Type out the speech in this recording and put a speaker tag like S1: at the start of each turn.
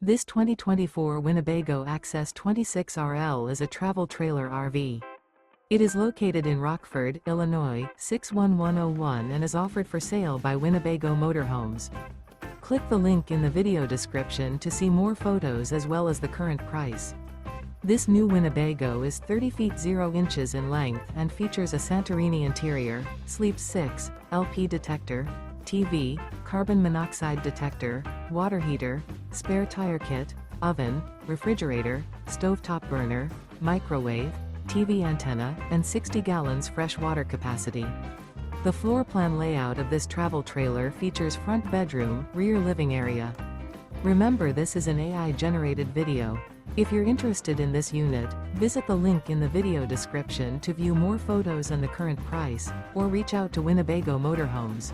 S1: This 2024 Winnebago Access 26RL is a travel trailer RV. It is located in Rockford, Illinois, 61101 and is offered for sale by Winnebago Motorhomes. Click the link in the video description to see more photos as well as the current price. This new Winnebago is 30 feet 0 inches in length and features a Santorini interior, sleeps 6, LP detector, TV, carbon monoxide detector, water heater, spare tire kit, oven, refrigerator, stovetop burner, microwave, TV antenna, and 60 gallons fresh water capacity. The floor plan layout of this travel trailer features front bedroom, rear living area. Remember, this is an AI-generated video. If you're interested in this unit, visit the link in the video description to view more photos and the current price, or reach out to Winnebago Motorhomes.